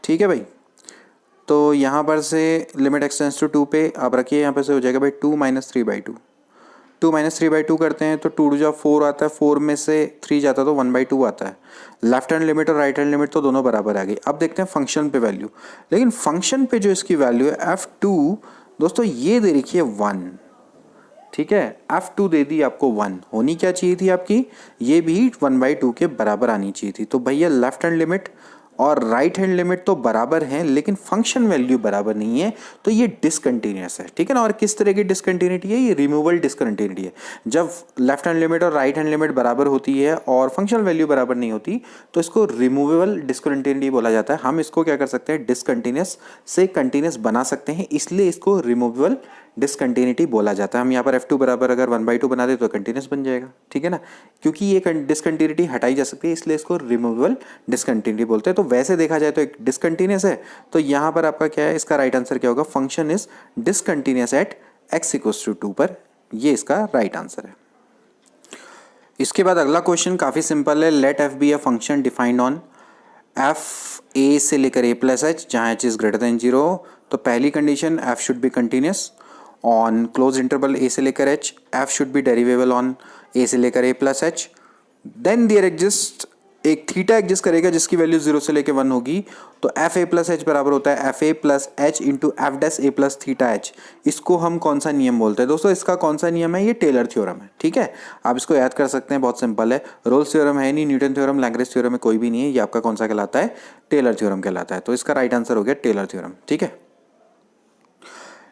ठीक है भाई। तो यहाँ पर से लिमिट एक्स टेंड्स टू 2 पे आप रखिए, यहाँ पर से हो जाएगा भाई 2 माइनस 3/2, 2 माइनस 3/2 करते हैं तो 2 जब 4 आता है, 4 में से 3 जाता है तो 1/2 आता है। लेफ्ट हैंड लिमिट और राइट हैंड लिमिट तो दोनों बराबर आ गई। अब देखते हैं फंक्शन पे वैल्यू, लेकिन फंक्शन पे जो इसकी वैल्यू है f2 दोस्तों ये दे रखी है 1, ठीक है। f2 दे दी आपको 1, होनी क्या चाहिए थी आपकी, ये भी 1/2 के बराबर आनी चाहिए थी। तो भैया लेफ्ट हैंड लिमिट और राइट हैंड लिमिट तो बराबर हैं लेकिन फंक्शन वैल्यू बराबर नहीं है, तो ये डिसकंटिन्यूअस है, ठीक है ना। और किस तरह की डिसकंटिन्यूटी है, ये रिमूवल डिसकंटिन्यूटी है। जब लेफ्ट हैंड लिमिट और राइट हैंड लिमिट बराबर होती है और फंक्शनल वैल्यू बराबर नहीं होती तो इसको रिमूवेबल डिसकंटिन्यूटी बोला जाता है। हम इसको क्या कर सकते हैं, डिसकंटिन्यूअस से कंटिन्यूअस बना सकते हैं, इसलिए इसको रिमूवेबल डिसकंटिन्यूटी बोला जाता है। हम यहाँ पर f2 बराबर अगर 1/2 बना दे तो कंटिन्यूअस बन जाएगा, ठीक है ना, क्योंकि ये डिसकंटिन्यूटी हटाई जा सकती है इसलिए इसको रिमूवेबल डिसकंटिन्यूटी बोलते हैं। तो वैसे देखा जाए तो एक डिसकंटिन्यूअस है, तो यहाँ पर आपका क्या है, इसका राइट आंसर क्या होगा, function is discontinuous at x = 2 पर, ये इसका राइट आंसर है। इसके बाद अगला क्वेश्चन काफी सिंपल है, let f be a function defined on f a से लेकर a प्लस h जहाँ h इज ग्रेटर देन 0, तो पहली condition f should be continuous on closed interval a से लेकर h, f should be derivable on a से लेकर a plus h, then there exist एक थीटा एग्जिस्ट करेगा जिसकी वैल्यू 0 से लेकर 1 होगी, तो एफ ए प्लस एच बराबर होता है F A plus H into F dash A plus theta H. इसको हम कौन सा नियम बोलते हैं दोस्तों, इसका कौन सा नियम है, ये टेलर थ्योरम है, ठीक है। आप इसको याद कर सकते हैं, बहुत सिंपल है, रोल्स थ्योरम है नहीं, न्यूटन थ्योरम, लैग्रेंज थ्योरम में कोई भी नहीं है, ये आपका कौन सा कहलाता है, टेलर थ्योरम कहलाता है। तो इसका राइट आंसर हो गया टेलर थ्योरम, ठीक है।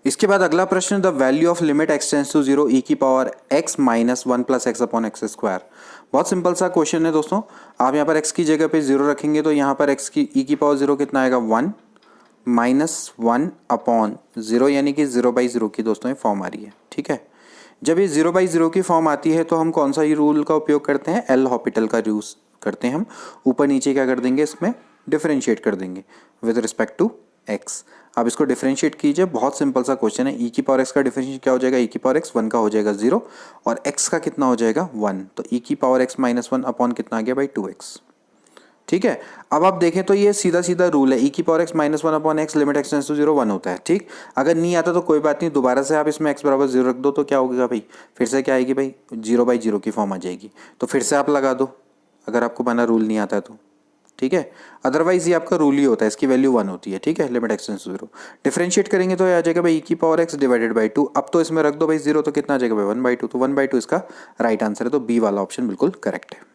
इसके बाद अगला प्रश्न, the value of limit x tends to 0 e की power x minus 1 plus X upon x square. बहुत सिंपल सा क्वेश्चन है दोस्तों, आप यहाँ पर x की जगह पे 0 रखेंगे तो यहाँ पर x की e की पावर 0 कितना आएगा 1 माइनस 1 अपॉन 0, यानी कि 0/0 की दोस्तों ये फॉर्म आ रही है, ठीक है। जब ये 0/0 की फॉर्म आती है तो हम कौन सा ये रूल का उपयोग करते हैं, एल हॉपिटल का यूज करते हैं। हम ऊपर नीचे क्या कर देंगे, इसमें डिफरेंशिएट कर देंगे विद रिस्पेक्ट टू x। आप इसको डिफरेंशिएट कीजिए, बहुत सिंपल सा क्वेश्चन है। e की पावर x का डिफरेंशिएट क्या हो जाएगा, e की पावर x 1 का हो जाएगा 0 और x का कितना हो जाएगा 1, तो e की पावर x माइनस 1 अपॉन कितना आ गया भाई 2x, ठीक है। अब आप देखें तो ये सीधा सीधा रूल है, e की power x minus 1 upon x limit x tends to 0 1 होता है, ठीक। अगर नहीं आता तो कोई बात नहीं, दोबारा से आप इसमें x बराबर 0 रख दो तो क्या होगा भाई, फिर से क्या आएगी भाई 0/0 की फॉर्म आ जाएगी, तो फिर से आप लगा दो अगर आपको बना रूल नहीं आता है तो, ठीक है। अदरवाइज ये आपका रूल ही होता है, इसकी वैल्यू 1 होती है, ठीक है, limit x tends to 0। Differentiate करेंगे तो आ जाएगा भाई e की पावर x डिवाइडेड बाई 2, अब तो इसमें रख दो भाई 0 तो कितना आ जाएगा भाई 1/2, तो 1/2 इसका राइट आंसर है, तो बी वाला ऑप्शन बिल्कुल करेक्ट है।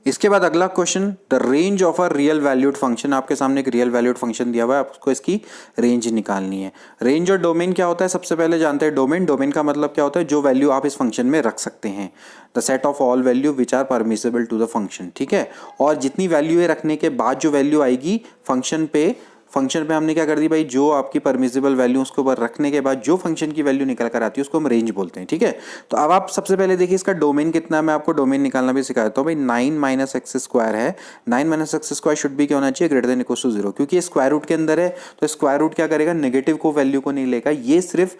इसके बाद अगला question, the range of a real valued function. आपके सामने एक रियल वैल्यूड फंक्शन दिया हुआ है, आपको इसकी रेंज निकालनी है। रेंज और डोमेन क्या होता है, सबसे पहले जानते हैं डोमेन। डोमेन का मतलब क्या होता है, जो वैल्यू आप इस फंक्शन में रख सकते हैं, the set of all value which are permissible to the function, ठीक है। और जितनी वैल्यू है रखने के बाद जो वैल्यू आएगी फंक्शन पे हमने क्या कर दी भाई, जो आपकी परमिसिबल वैल्यू उसके ऊपर रखने के बाद जो फंक्शन की वैल्यू निकल कर आती है उसको हम रेंज बोलते हैं, ठीक है। तो अब आप सबसे पहले देखिए इसका डोमेन कितना है, मैं आपको डोमेन निकालना भी सिखा देता हूँ भाई। 9 माइनस एक्स स्क्वायर है, 9 माइनस एक्स स्क्वायर शुड भी क्या होना चाहिए, ग्रेटर देन इक्वल टू 0, क्योंकि ये स्क्वायर रूट के अंदर है तो स्क्वायर रूट क्या करेगा, नेगेटिव को वैल्यू को नहीं लेगा, ये सिर्फ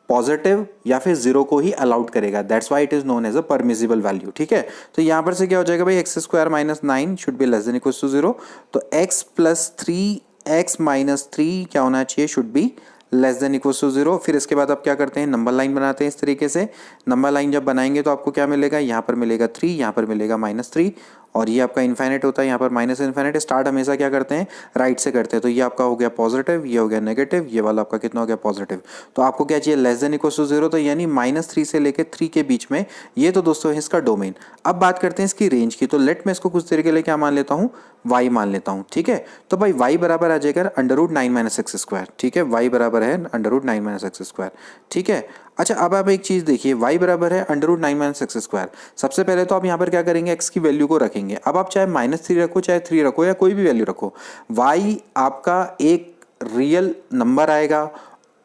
पॉजिटिव या फिर 0 को ही अलाउड करेगा, that's why it is known as a permissible value, ठीक है। तो यहाँ पर से क्या हो जाएगा भाई, X square minus 9 should be less than equal to 0, तो x प्लस 3x माइनस 3 क्या होना चाहिए, should be less than equal to 0। फिर इसके बाद आप क्या करते हैं, नंबर लाइन बनाते हैं इस तरीके से। नंबर लाइन जब बनाएंगे तो आपको क्या मिलेगा, यहाँ पर मिलेगा 3, यहाँ पर मिलेगा -3 और ये आपका इन्फाइनाइट होता है, यहाँ पर माइनस इन्फाइनाइट। स्टार्ट हमेशा क्या करते हैं, राइट से करते हैं। तो ये आपका हो गया पॉजिटिव, ये हो गया नेगेटिव, ये वाला आपका कितना हो गया पॉजिटिव। तो आपको क्या चाहिए, लेस देन इक्वल टू 0, तो यानी -3 से लेके 3 के बीच में। ये तो दोस्तों है इसका डोमेन। अब बात करते हैं इसकी रेंज की। तो लेट मैं इसको कुछ देर के लिए क्या मान लेता हूँ, y मान लेता हूँ। ठीक है, तो भाई y बराबर आ जाएगा √9 - x²। ठीक है, y बराबर है √9 - x²। ठीक है, अच्छा अब आप एक चीज़ देखिए, y बराबर है √9 - x²। सबसे पहले तो आप यहाँ पर क्या करेंगे, x की वैल्यू को रखेंगे। अब आप चाहे -3 रखो, चाहे 3 रखो, या कोई भी वैल्यू रखो, y आपका एक रियल नंबर आएगा,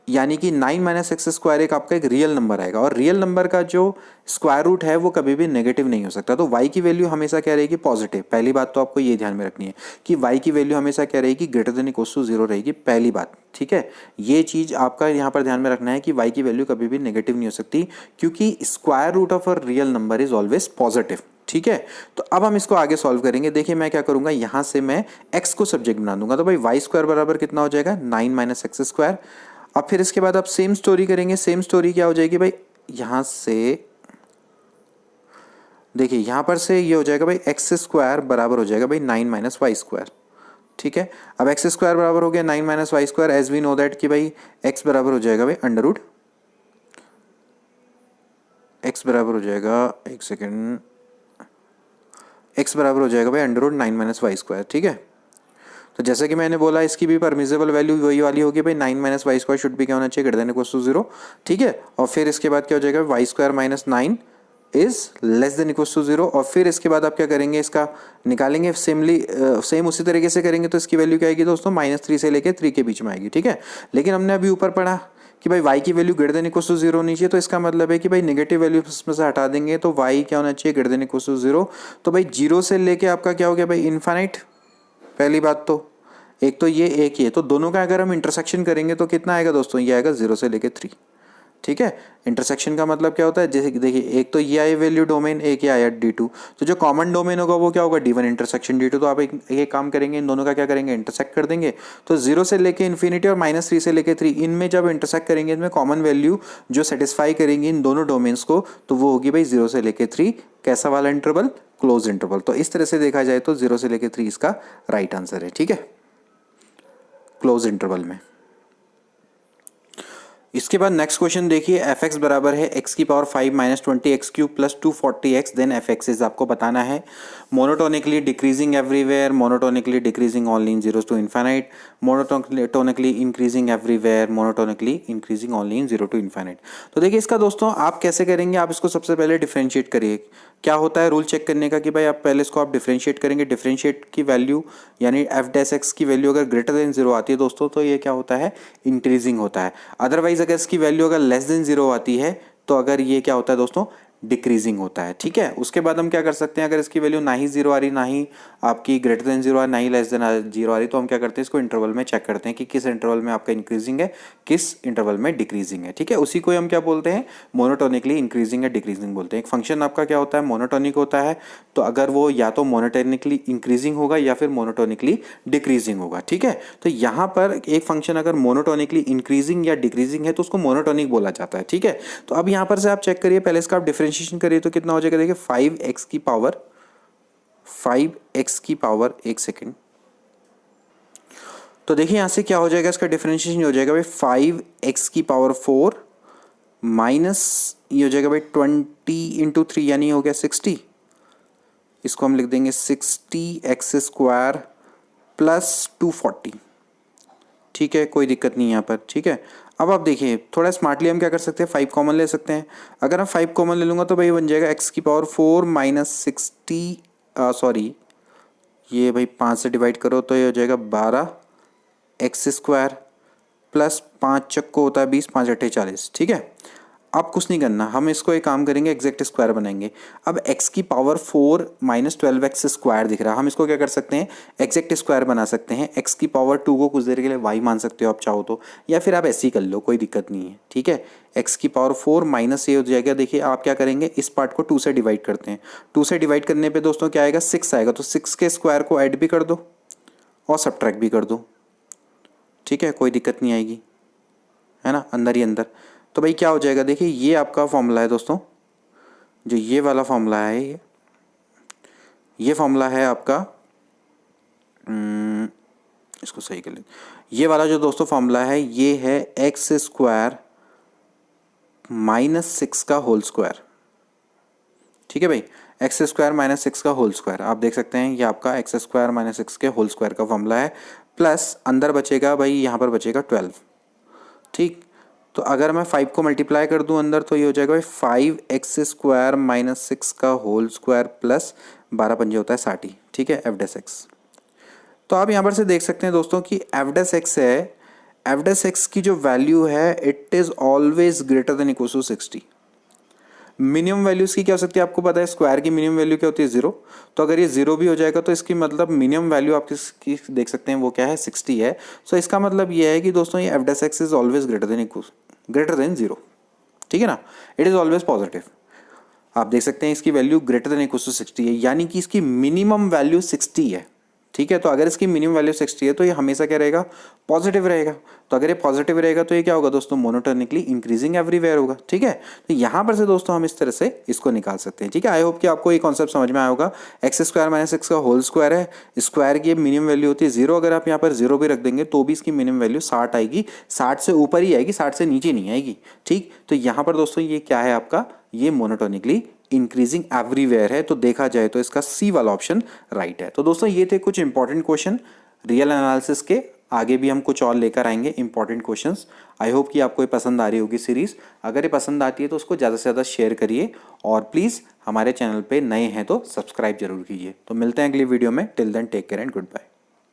यानी कि 9 - x² एक आपका एक रियल नंबर आएगा। और रियल नंबर का जो स्क्वायर रूट है वो कभी भी नेगेटिव नहीं हो सकता। तो y की वैल्यू हमेशा क्या रहेगी, पॉजिटिव। पहली बात तो आपको ये ध्यान में रखनी है कि y की वैल्यू हमेशा क्या रहेगी, ग्रेटर देन इक्वल टू 0 रहेगी, पहली बात। ठीक है, ये चीज़ आपका यहाँ पर ध्यान में रखना है कि y की वैल्यू कभी भी नेगेटिव नहीं हो सकती, क्योंकि square root of a real number is always positive. ठीक है, तो अब हम इसको आगे सॉल्व करेंगे। देखिए मैं क्या करूंगा, यहाँ से मैं x को सब्जेक्ट बना दूंगा। तो भाई y² बराबर कितना हो जाएगा, 9 - x²। अब फिर इसके बाद आप सेम स्टोरी करेंगे। सेम स्टोरी क्या हो जाएगी भाई, यहां से देखिए, यहां पर से ये हो जाएगा भाई x² बराबर हो जाएगा भाई 9 - y²। ठीक है, अब x² बराबर हो गया 9 - y²। As we know that कि भाई x बराबर हो जाएगा भाई x बराबर हो जाएगा, एक सेकेंड, x बराबर हो जाएगा भाई √9 - y²। ठीक है, तो जैसे कि मैंने बोला, इसकी भी परमिसेबल वैल्यू वही वाली होगी भाई, 9 - y² शुड भी क्या होना चाहिए, ग्रेटर देन इक्वल टू 0। ठीक है, और फिर इसके बाद क्या हो जाएगा, y² - 9 is less than equal to 0। और फिर इसके बाद आप क्या करेंगे, इसका निकालेंगे। सेम उसी तरीके से करेंगे। तो इसकी वैल्यू क्या आएगी दोस्तों, -3 से लेकर 3 के बीच में आएगी। ठीक है, लेकिन हमने अभी ऊपर पढ़ा कि भाई y की value greater than equal to 0 होनी चाहिए। तो इसका मतलब है कि भाई नेगेटिव वैल्यू इसमें से हटा देंगे तो y क्या होना चाहिए, ग्रेटर देन इक्वल टू 0। तो भाई 0 से लेके आपका क्या हो गया भाई, इनफाइनाइट। पहली बात तो एक तो ये, एक ये, तो दोनों का अगर हम इंटरसेक्शन करेंगे तो कितना आएगा दोस्तों, ये आएगा 0 से लेके 3। ठीक है, इंटरसेक्शन का मतलब क्या होता है, जैसे कि देखिए, एक तो ये आए वैल्यू डोमेन, एक ये आया D2। तो जो कॉमन डोमेन होगा वो क्या होगा, D1 इंटरसेक्शन D2। तो आप एक काम करेंगे, इन दोनों का क्या करेंगे, इंटरसेक्ट कर देंगे। तो 0 से लेके इन्फिनिटी और -3 से लेके 3, इनमें जब इंटरसेक्ट करेंगे, इनमें कॉमन वैल्यू जो सेटिस्फाई करेंगी इन दोनों डोमेन्स को, तो वो होगी भाई 0 से लेके 3। कैसा वाला इंटरवल, क्लोज इंटरवल। तो इस तरह से देखा जाए तो 0 से लेके 3 इसका राइट आंसर है। ठीक है, क्लोज इंटरवल में। इसके बाद नेक्स्ट क्वेश्चन देखिए, एफ एक्स बराबर है x⁵ -20x³ plus 240x, then F X is आपको बताना है monotonically decreasing everywhere, monotonically decreasing only in 0 to infinite, monotonically increasing everywhere, monotonically increasing only in 0 to infinite. तो देखिए इसका दोस्तों आप कैसे करेंगे, आप इसको सबसे पहले डिफरेंशिएट करिए। क्या होता है रूल चेक करने का कि भाई आप पहले इसको आप डिफरेंशिएट करेंगे। डिफरेंशिएट की वैल्यू यानी f' की वैल्यू अगर ग्रेटर देन 0 आती है दोस्तों, तो ये क्या होता है, इंक्रीजिंग होता है। अदरवाइज अगर इसकी वैल्यू अगर लेस देन 0 आती है, तो अगर ये क्या होता है दोस्तों, डिक्रीजिंग होता है। ठीक है, उसके बाद हम क्या कर सकते हैं, अगर इसकी वैल्यू ना ही 0 आ रही, ना ही आपकी ग्रेटर देन 0 आ रही, ना ही लेस देन 0 आ रही, तो हम क्या करते हैं, इसको इंटरवल में चेक करते हैं कि किस इंटरवल में आपका इंक्रीजिंग है, किस इंटरवल में डिक्रीजिंग है। ठीक है, उसी को हम क्या बोलते हैं, मोनोटोनिकली इंक्रीजिंग या डिक्रीजिंग बोलते हैं। एक फंक्शन आपका क्या होता है, मोनोटोनिक होता है, तो अगर वो या तो मोनोटोनिकली इंक्रीजिंग होगा या फिर मोनोटोनिकली डिक्रीजिंग होगा। ठीक है, तो यहाँ पर एक फंक्शन अगर मोनोटोनिकली इंक्रीजिंग या डिक्रीजिंग है तो उसको मोनोटोनिक बोला जाता है। ठीक है, तो अब यहाँ पर से आप चेक करिए, पहले इसका आप डिफरेंशिएशन करिए तो कितना हो जाएगा, देखिए 5x की पावर, एक सेकेंड, तो देखिए यहां से क्या हो जाएगा, इसका डिफरेंशिएशन हो जाएगा भाई 5x⁴ माइनस ये हो जाएगा भाई 20 × 3 यानी हो गया 60। इसको हम लिख देंगे 60x² प्लस 240। ठीक है, कोई दिक्कत नहीं यहाँ पर। ठीक है, अब आप देखिए थोड़ा स्मार्टली हम क्या कर सकते हैं, 5 कॉमन ले सकते हैं। अगर हम 5 कॉमन ले लूँगा तो भाई बन जाएगा x⁴ माइनस 60, सॉरी ये भाई 5 से डिवाइड करो तो ये हो जाएगा 12x² प्लस 5 चक्को होता है 20, 5 × 8 = 40। ठीक है, अब कुछ नहीं करना, हम इसको एक काम करेंगे, एग्जैक्ट स्क्वायर बनाएंगे। अब x⁴ माइनस 12x² दिख रहा है, हम इसको क्या कर सकते हैं, एग्जैक्ट स्क्वायर बना सकते हैं। x⁴ को कुछ देर के लिए y मान सकते हो आप चाहो तो, या फिर आप ऐसे ही कर लो, कोई दिक्कत नहीं है। ठीक है, x⁴ माइनस ये हो जाएगा, देखिए आप क्या करेंगे, इस पार्ट को 2 से डिवाइड करते हैं। 2 से डिवाइड करने पर दोस्तों क्या आएगा, 6 आएगा। तो 6 के स्क्वायर को ऐड भी कर दो और सब्ट्रैक्ट भी कर दो। ठीक है, कोई दिक्कत नहीं आएगी, है ना, अंदर ही अंदर। तो भाई क्या हो जाएगा, देखिए ये आपका फॉर्मूला है दोस्तों, जो ये वाला फॉर्मूला है, ये फॉर्मूला है आपका, इसको सही कर लें, ये वाला जो दोस्तों फॉर्मूला है ये है एक्स स्क्वायर -6 का होल स्क्वायर। ठीक है भाई, एक्स स्क्वायर -6 का होल स्क्वायर आप देख सकते हैं, ये आपका एक्स स्क्वायर -6 के होल स्क्वायर का फॉर्मूला है, प्लस अंदर बचेगा भाई, यहाँ पर बचेगा 12। ठीक, तो अगर मैं 5 को मल्टीप्लाई कर दूं अंदर तो ये हो जाएगा भाई 5x स्क्वायर -6 का होल स्क्वायर प्लस 12 पंजे होता है 60। ठीक है, f'(x). तो आप यहाँ पर से देख सकते हैं दोस्तों कि f'(x) है, f'(x) की जो वैल्यू है it is always greater than equal to 60। Minimum value इसकी क्या हो सकती है आपको पता है, स्क्वायर की मिनिमम वैल्यू क्या होती है 0। तो अगर ये 0 भी हो जाएगा तो इसकी मतलब मिनिमम वैल्यू आप किसकी देख सकते हैं वो क्या है 60 है। सो इसका मतलब ये है कि दोस्तों ये f'(x) is always greater than 0। ठीक है ना, इट इज ऑलवेज पॉजिटिव। आप देख सकते हैं इसकी value greater than equal to 60 है, यानी कि इसकी मिनिमम वैल्यू 60 है। ठीक है, तो अगर इसकी मिनिमम वैल्यू 60 है तो ये हमेशा क्या रहेगा, पॉजिटिव रहेगा। तो अगर ये पॉजिटिव रहेगा तो ये क्या होगा दोस्तों, मोनोटोनिकली इंक्रीजिंग एवरीवेयर होगा। ठीक है, तो यहाँ पर से दोस्तों हम इस तरह से इसको निकाल सकते हैं। ठीक है, आई होप कि आपको ये कॉन्सेप्ट समझ में आया होगा। एक्स स्क्वायर -6 का होल स्क्वायर है, स्क्वायर की मिनिमम वैल्यू होती है 0। अगर आप यहाँ पर 0 भी रख देंगे तो भी इसकी मिनिमम वैल्यू 60 आएगी, 60 से ऊपर ही आएगी, 60 से नीचे नहीं आएगी। ठीक, तो यहाँ पर दोस्तों ये क्या है आपका, ये मोनोटोनिकली इंक्रीजिंग एवरीवेयर है। तो देखा जाए तो इसका सी वाला ऑप्शन राइट है। तो दोस्तों ये थे कुछ इंपॉर्टेंट क्वेश्चन रियल एनालिसिस के, आगे भी हम कुछ और लेकर आएंगे इंपॉर्टेंट क्वेश्चंस। आई होप कि आपको ये पसंद आ रही होगी सीरीज। अगर ये पसंद आती है तो उसको ज़्यादा से ज़्यादा शेयर करिए, और प्लीज़ हमारे चैनल पे नए हैं तो सब्सक्राइब जरूर कीजिए। तो मिलते हैं अगली वीडियो में, till then take care and good bye.